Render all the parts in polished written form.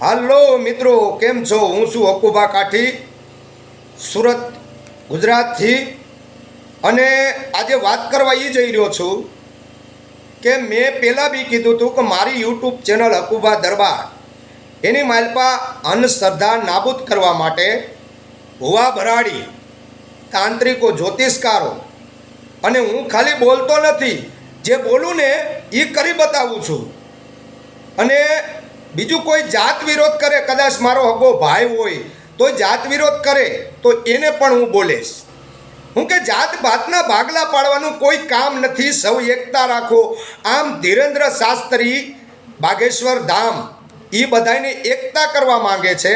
હાલો મિત્રો, કેમ છો? હું છું અકુબા કાઠી, સુરત, ગુજરાતથી. અને આજે વાત કરવા એ જઈ રહ્યો છું કે મેં પહેલાં બી કીધું હતું કે મારી યુટ્યુબ ચેનલ અકુબા દરબાર એની માલપા અંધશ્રદ્ધા નાબૂદ કરવા માટે ભુવા ભરાડી, તાંત્રિકો, જ્યોતિષકારો, અને હું ખાલી બોલતો નથી, જે બોલું ને એ કરી બતાવું છું. અને બીજું કોઈ જાત વિરોધ કરે, કદાચ મારો હગો ભાઈ હોય તો જાત વિરોધ કરે તો એને પણ હું બોલીશ. હું કે જાત ભાતના ભાગલા પાડવાનું કોઈ કામ નથી, સૌ એકતા રાખો. આમ ધીરેન્દ્ર શાસ્ત્રી બાગેશ્વર ધામ એ બધાને એકતા કરવા માંગે છે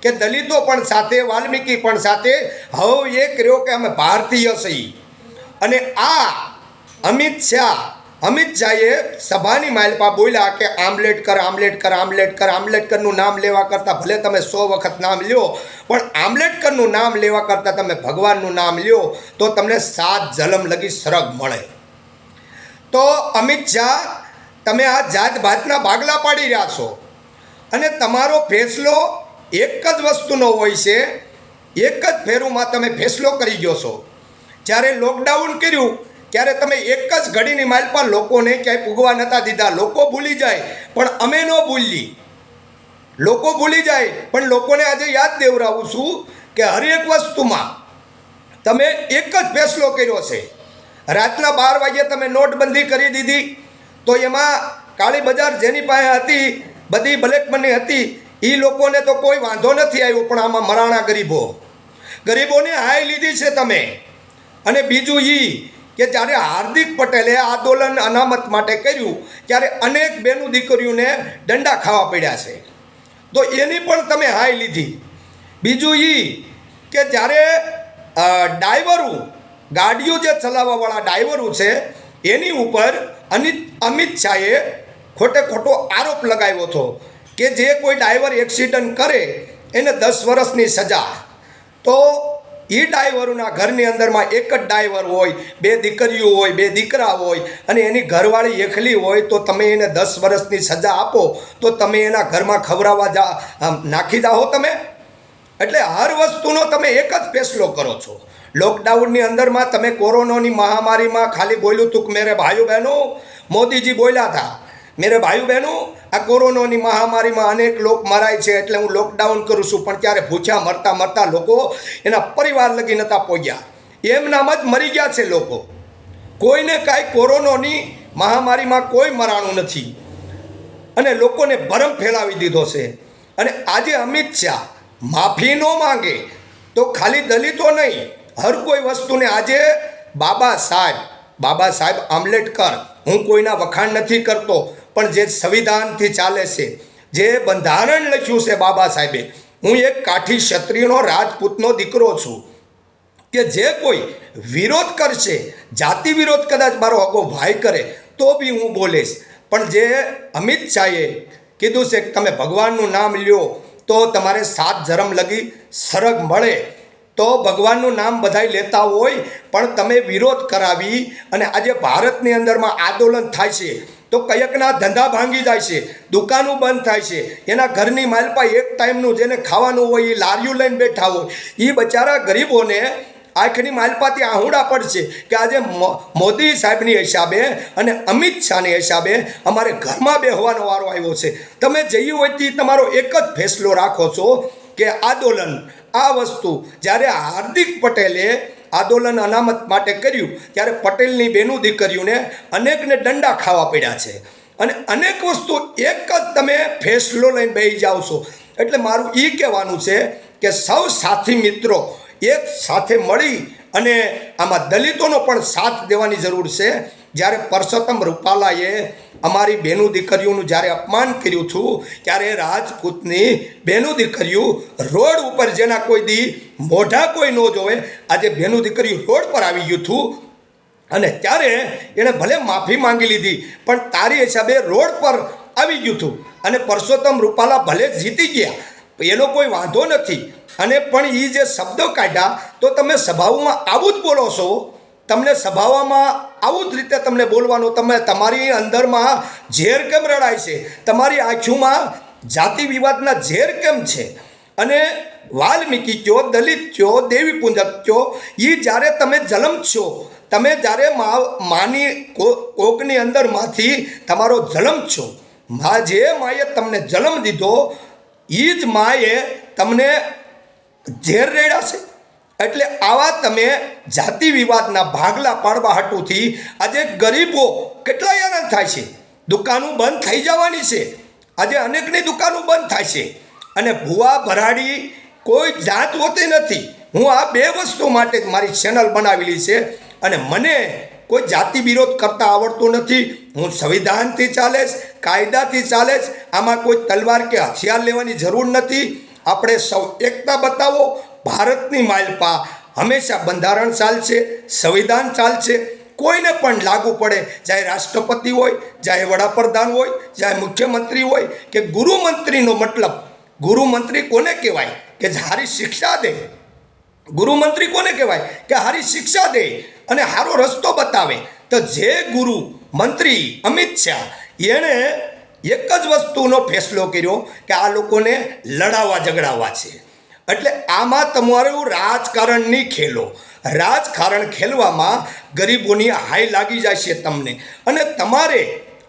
કે દલિતો પણ સાથે, વાલ્મીકી પણ સાથે. હવે એ કર્યો કે અમે ભારતીય છીએ. અને આ અમિત શાહે સભાની માલપા બોલ્યા કે આંબેડકર આંબેડકર આંબેડકર આંબેડકરનું નામ લેવા કરતાં ભલે તમે 100 વખત નામ લ્યો, પણ આંબેડકરનું નામ લેવા કરતાં તમે ભગવાનનું નામ લ્યો તો તમને 7 જન્મ લગી સ્વર્ગ મળે. તો અમિત શાહ, તમે આ જાત ભાતના ભાગલા પાડી રહ્યા છો અને તમારો ફેસલો એક જ વસ્તુનો હોય છે, એક જ ફેરુમાં તમે ફેસલો કરી ગયો છો. જ્યારે લોકડાઉન કર્યું ત્યારે તમે એક જ ઘડીની માલપા લોકોને ક્યાંય પૂગવા નહોતા દીધા. લોકો ભૂલી જાય પણ અમે ન ભૂલી. લોકો ભૂલી જાય પણ લોકોને આજે યાદ દેવડાવું છું કે હરેક વસ્તુમાં તમે એક જ ફેસલો કર્યો છે. રાતના 12 વાગ્યે તમે નોટબંધી કરી દીધી તો એમાં કાળી બજાર જેની પાસે હતી, બધી બ્લેક મની હતી, એ લોકોને તો કોઈ વાંધો નથી આવ્યો, પણ આમાં મરાણા ગરીબોને હાય લીધી છે તમે. અને બીજું કે જ્યારે હાર્દિક પટેલે આંદોલન અનામત માટે કર્યું ત્યારે અનેક બેનું દીકરીઓને દંડા ખાવા પડ્યા છે, તો એની પણ તમે હાય લીધી. બીજું કે જ્યારે ડ્રાઈવરો, ગાડીઓ જે ચલાવવાવાળા ડ્રાઈવરો છે એની ઉપર અમિત શાહે ખોટો આરોપ લગાવ્યો હતો કે જે કોઈ ડ્રાઈવર એક્સિડન્ટ કરે એને 10 વર્ષની સજા. તો એ ડ્રાઈવરોના ઘરની અંદરમાં એક જ ડ્રાઈવર હોય, 2 દીકરીઓ હોય, 2 દીકરા હોય, અને એની ઘરવાળી એકલી હોય, તો તમે એને 10 વર્ષની સજા આપો તો તમે એના ઘરમાં ખવડાવવા નાખી જાઓ તમે. એટલે હર વસ્તુનો તમે એક જ ફેસલો કરો છો. લોકડાઉનની અંદરમાં તમે કોરોનાની મહામારીમાં ખાલી બોલ્યું હતું કે મેરે ભાઈઓ બહેનો, મોદીજી બોલ્યા હતા, મેરે ભાઈઓ બહેનો, આ કોરોનાની મહામારીમાં અનેક લોક મરાય છે એટલે હું લોકડાઉન કરું છું. પણ ત્યારે ભૂખ્યા મરતા લોકો એના પરિવાર લગી નહોતા પહોંચ્યા, એમનામ જ મરી ગયા છે લોકો. કોઈને કાંઈ કોરોનાની મહામારીમાં કોઈ મરાણું નથી અને લોકોને ભરમ ફેલાવી દીધો છે. અને આજે અમિત શાહ માફી ન માંગે તો ખાલી દલિતો નહીં, હર કોઈ વસ્તુને આજે બાબા સાહેબ આંબેડકર, હું કોઈના વખાણ નથી કરતો, પણ જે સંવિધાનથી ચાલે છે, જે બંધારણ લખ્યું છે બાબા સાહેબે, હું એક કાઠી ક્ષત્રિયનો રાજપૂતનો દીકરો છું, કે જે કોઈ વિરોધ કરશે, જાતિ વિરોધ કદાચ મારો હગો ભાઈ કરે તો બી હું બોલીશ. પણ જે અમિત શાહે કીધું છે કે તમે ભગવાનનું નામ લ્યો તો તમારે 7 જન્મ લગી સ્વર્ગ મળે, તો ભગવાનનું નામ બધાય લેતા હોય પણ તમે વિરોધ કરાવી અને આજે ભારતની અંદરમાં આંદોલન થાય છે તો કયકના ધંધા ભાંગી જાય છે, દુકાનો બંધ થાય છે, એના ઘરની માલપા એક ટાઈમનું જેને ખાવાનું હોય એ લારીઓ લઈને બેઠા હોય, એ બચારા ગરીબોને આંખની માલપાથી આહુડા પડશે કે આજે મોદી સાહેબની હિસાબે અને અમિત શાહની હિસાબે અમારે ઘરમાં બેહવાનો વારો આવ્યો છે. તમે જઈ હોય તે તમારો એક જ ફેસલો રાખો છો કે આંદોલન, આ વસ્તુ. જ્યારે હાર્દિક પટેલે આંદોલન અનામત માટે કર્યું ત્યારે પટેલની બેનું દીકરીઓને અનેકને દંડા ખાવા પડ્યા છે. અને અનેક વસ્તુ એક જ તમે ફેસલો લઈને બેસી જાઓ છો. એટલે મારું એ કહેવાનું છે કે સૌ સાથી મિત્રો એક સાથે મળી અને આમાં દલિતોનો પણ સાથ દેવાની જરૂર છે. જ્યારે પરસોત્તમ રૂપાલાએ અમારી બેનું દીકરીઓનું જ્યારે અપમાન કર્યું હતું ત્યારે રાજપૂતની બેનું દીકરીઓ રોડ ઉપર, જેના કોઈ દી મોઢા કોઈ ન જોવે, આજે બેનું દીકરીઓ રોડ પર આવી ગયું હતું. અને ત્યારે એણે ભલે માફી માંગી લીધી પણ તારી હિસાબે રોડ પર આવી ગયું હતું. અને પરસોત્તમ રૂપાલા ભલે જીતી ગયા, એનો કોઈ વાંધો નથી. અને પણ એ જે શબ્દો કાઢ્યા, તો તમે સભાઓમાં આવું જ બોલો છો, તમને સભાઓમાં આવું જ રીતે તમને બોલવાનું, તમે તમારી અંદરમાં ઝેર કેમ રડાય છે, તમારી આંખોમાં જાતિ વિવાદના ઝેર કેમ છે? અને વાલ્મીકી કયો, દલિત કયો, દેવી પૂજક કયો, એ જ્યારે તમે જન્મ છો, તમે જ્યારે માની કોકની અંદરમાંથી તમારો જન્મ છો, જે માએ તમને જન્મ દીધો એ જ માએ તમને ઝેર રેડ્યા છે. એટલે આવા તમે જાતિ વિવાદના ભાગલા પાડવા હાટુથી આજે ગરીબો કેટલા હેરાન થાય છે. દુકાનો બંધ થઈ જવાની છે. આજે અનેકની દુકાનો બંધ થાય છે. અને ભૂવા ભરાડી કોઈ જાત હોતી નથી. હું આ બે વસ્તુ માટે જ મારી ચેનલ બનાવેલી છે. અને મને કોઈ જાતિ વિરોધ કરતા આવડતું નથી. હું સંવિધાનથી ચાલેશ, કાયદાથી ચાલેશ. આમાં કોઈ તલવાર કે હથિયાર લેવાની જરૂર નથી. આપણે સૌ એકતા બતાવો. ભારતની માલપા હંમેશા બંધારણ ચાલશે, સંવિધાન ચાલશે. કોઈને પણ લાગુ પડે, ચાહે રાષ્ટ્રપતિ હોય, ચાહે વડાપ્રધાન હોય, ચાહે મુખ્યમંત્રી હોય કે ગૃહમંત્રીનો મતલબ, ગૃહમંત્રી કોને કહેવાય કે સારી શિક્ષા દે. ગૃહમંત્રી કોને કહેવાય કે સારી શિક્ષા દે અને સારો રસ્તો બતાવે. તો જે ગુરુ મંત્રી અમિત શાહ એણે એક જ વસ્તુનો ફેસલો કર્યો કે આ લોકોને લડાવવા ઝઘડાવવા છે. એટલે આમાં તમારું રાજકારણ નહીં ખેલો. રાજકારણ ખેલવામાં ગરીબોની હાય લાગી જાય છે તમને. અને તમારે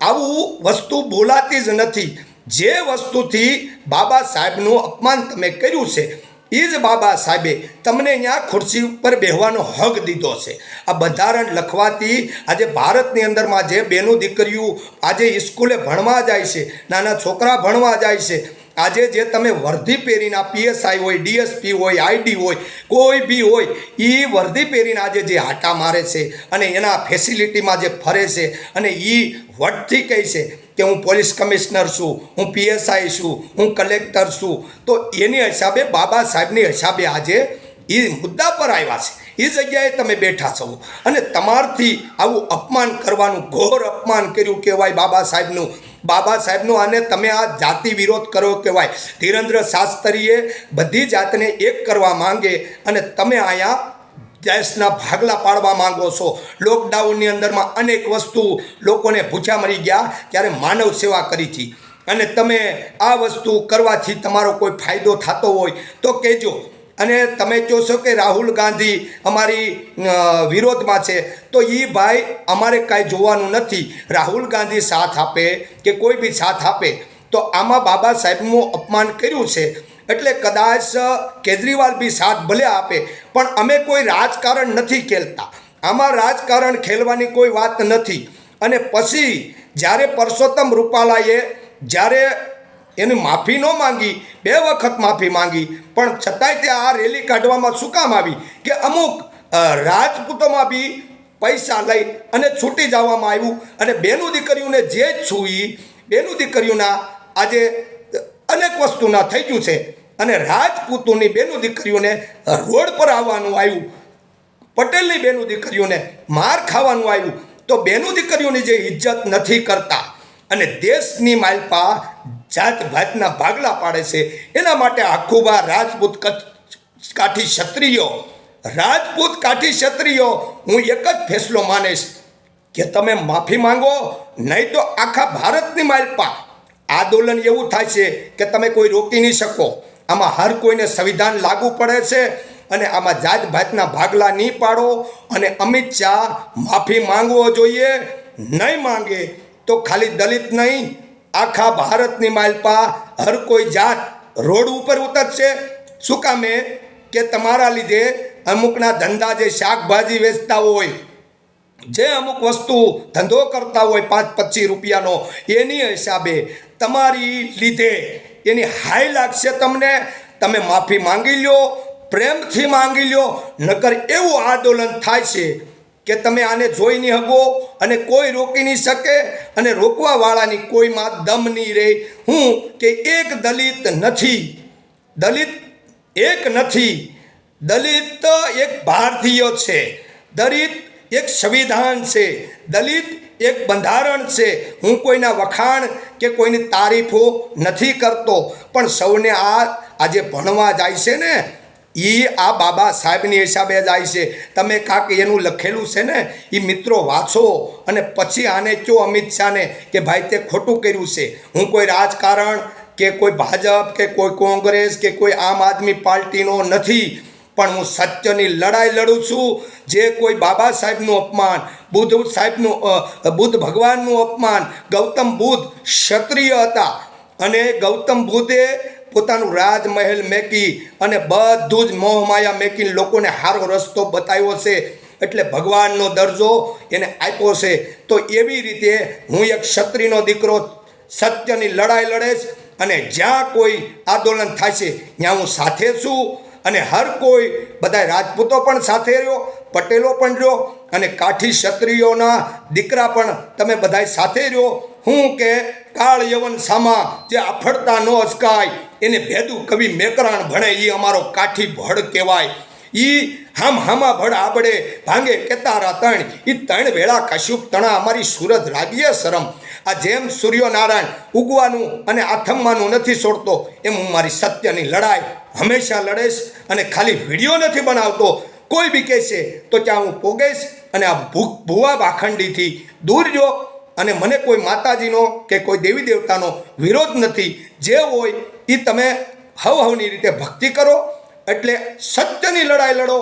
આવું વસ્તુ બોલાતી જ નથી. જે વસ્તુથી બાબા સાહેબનું અપમાન તમે કર્યું છે એ જ બાબા સાહેબે તમને અહીંયા ખુરશી ઉપર બેહવાનો હક દીધો છે. આ બંધારણ લખવાથી આજે ભારતની અંદરમાં જે બેનો દીકરીઓ આજે સ્કૂલે ભણવા જાય છે, નાના છોકરા ભણવા જાય છે, આજે જે તમે વર્ધી પહેરીને પીએસઆઈ હોય, ડીએસપી હોય, આઈડી હોય, કોઈ બી હોય, એ વર્ધી પહેરીને આજે જે હાટા મારે છે અને એના ફેસિલિટીમાં જે ફરે છે અને એ વટથી કહે છે કે હું પોલીસ કમિશનર છું, હું પીએસઆઈ છું, હું કલેક્ટર છું. તો એની હિસાબે બાબા સાહેબની હિસાબે આજે એ મુદ્દા પર આવ્યા છે. એ જગ્યાએ તમે બેઠા છો અને તમારથી આવું અપમાન કરવાનું, ઘોર અપમાન કર્યું કહેવાય બાબા સાહેબનું. બાબા સાહેબનું અને તમે આ જાતિ વિરોધ કરો કહેવાય. ધીરેન્દ્ર શાસ્ત્રીએ બધી જાતને એક કરવા માંગે અને તમે અહીંયા દેશના ભાગલા પાડવા માંગો છો. લોકડાઉનની અંદરમાં અનેક વસ્તુ લોકોને ભૂખ્યા મરી ગયા ત્યારે માનવ સેવા કરી હતી. અને તમે આ વસ્તુ કરવાથી તમારો કોઈ ફાયદો થતો હોય તો કહેજો. અને તમે કહો છો કે રાહુલ ગાંધી અમારી વિરોધમાં છે, તો એ ભાઈ અમારે કાંઈ જોવાનું નથી. રાહુલ ગાંધી સાથ આપે કે કોઈ બી સાથ આપે તો આમાં બાબા સાહેબનું અપમાન કર્યું છે એટલે કદાચ કેજરીવાલ બી સાથ ભલે આપે, પણ અમે કોઈ રાજકારણ નથી ખેલતા. આમાં રાજકારણ ખેલવાની કોઈ વાત નથી. અને પછી જ્યારે પરસોત્તમ રૂપાલાએ જ્યારે એની માફી ન માંગી, 2 વખત માફી માંગી, પણ છતાંય તે આ રેલી કાઢવામાં શું કામ આવી કે અમુક રાજપૂતોમાં બી પૈસા લઈ અને છૂટી જવામાં આવ્યું. અને બેનું દીકરીઓને જે જ છું એ બેનું દીકરીઓના આજે અનેક વસ્તુના થઈ ગયું છે. અને રાજપૂતોની બેનું દીકરીઓને રોડ પર આવવાનું આવ્યું, પટેલની બેનું દીકરીઓને માર ખાવાનું આવ્યું. તો બેનું દીકરીઓની જે ઇજ્જત નથી કરતા અને દેશની માલપા જાત ભાતના ભાગલા પાડે છે, એના માટે આખુબા રાજપૂત કાઠી ક્ષત્રિયો, રાજપૂત કાઠી ક્ષત્રિયો હું એક જ ફેસલો માનીશ કે તમે માફી માંગો, નહીં તો આખા ભારતની માલપા આંદોલન એવું થાય છે કે તમે કોઈ રોકી નહીં શકો. આમાં હર કોઈને સંવિધાન લાગુ પડે છે અને આમાં જાત ભાતના ભાગલા નહીં પાડો. અને અમિત શાહ માફી માંગવો જોઈએ. નહીં માંગે તો ખાલી દલિત નહીં, આખા ભારતની માલપા હર કોઈ જાત રોડ ઉપર ઉતરશે. શું કામે કે તમારા લીધે અમુકના ધંધા જે શાકભાજી વેચતા હોય, જે અમુક વસ્તુ ધંધો કરતા હોય 5-25 રૂપિયાનો, એની હિસાબે તમારી લીધે એની હાઈ લાગશે તમને. તમે માફી માંગી લો, પ્રેમથી માંગી લો, નકર એવું આંદોલન થાય છે કે તમે આને જોઈ નહીં હગો અને કોઈ રોકી નહીં શકે અને રોકવાવાળાની કોઈમાં દમ નહીં રહે. હું કે એક દલિત નથી, દલિત એક નથી, દલિત એક ભારતીય છે, દલિત એક સંવિધાન છે, દલિત એક બંધારણ છે. હું કોઈના વખાણ કે કોઈની તારીફો નથી કરતો, પણ સૌને આજે ભણવા જાય છે ને એ આ બાબા સાહેબની હિસાબે જાય છે. તમે કાંક એનું લખેલું છે ને એ મિત્રો વાંચો અને પછી આને કહો અમિત શાહને કે ભાઈ તે ખોટું કર્યું છે. હું કોઈ રાજકારણ કે કોઈ ભાજપ કે કોઈ કોંગ્રેસ કે કોઈ આમ આદમી પાર્ટીનો નથી, પણ હું સત્યની લડાઈ લડું છું. જે કોઈ બાબા સાહેબનું અપમાન, બુદ્ધ ભગવાનનું અપમાન, ગૌતમ બુદ્ધ ક્ષત્રિય હતા અને ગૌતમ બુદ્ધે પોતાનું રાજમહેલ મેકી અને બધું જ મોહમાયા મેકીને લોકોને સારો રસ્તો બતાવ્યો છે, એટલે ભગવાનનો દરજ્જો એને આપ્યો છે. તો એવી રીતે હું એક ક્ષત્રિયનો દીકરો સત્યની લડાઈ લડેશ અને જ્યાં કોઈ આંદોલન થાય છે ત્યાં હું સાથે છું. અને હર કોઈ બધા રાજપૂતો પણ સાથે રહ્યો, પટેલો પણ રહ્યો અને કાઠી ક્ષત્રિયોના દીકરા પણ તમે બધા સાથે રહ્યો. હું કે કાળ યવન સામા જે આફડતા ન અચકાય એને ભેદું કવિ મેકરાણ ભણે, એ અમારો કાઠી ભડ કહેવાય. ઈ હામા ભડ આબડે ભાંગે કેતારા તણ, ઈ ત્રણ વેળા કશુક તણા અમારી સુરત રાગીએ શરમ. આ જેમ સૂર્યનારાયણ ઉગવાનું અને આથમવાનું નથી છોડતો, એમ હું મારી સત્યની લડાઈ હંમેશા લડેશ. અને ખાલી વિડીયો નથી બનાવતો, કોઈ બી કહેશે તો ત્યાં હું પોગેશ. અને આ ભૂવા ભાખંડીથી દૂર જો. અને મને કોઈ માતાજીનો કે કોઈ દેવી દેવતાનો વિરોધ નથી. જે હોય એ તમે હવની રીતે ભક્તિ કરો. એટલે સત્યની લડાઈ લડો,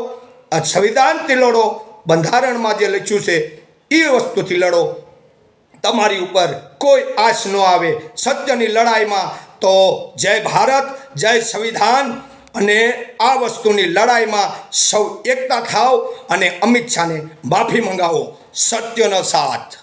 આ સંવિધાનથી લડો, બંધારણમાં જે લખ્યું છે એ વસ્તુથી લડો. તમારી ઉપર કોઈ આશ ન આવે સત્યની લડાઈમાં. તો જય ભારત, જય સંવિધાન. અને આ વસ્તુની લડાઈમાં સૌ એકતા થાવ અને અમિત શાહને માફી મંગાવો. સત્યનો સાથ.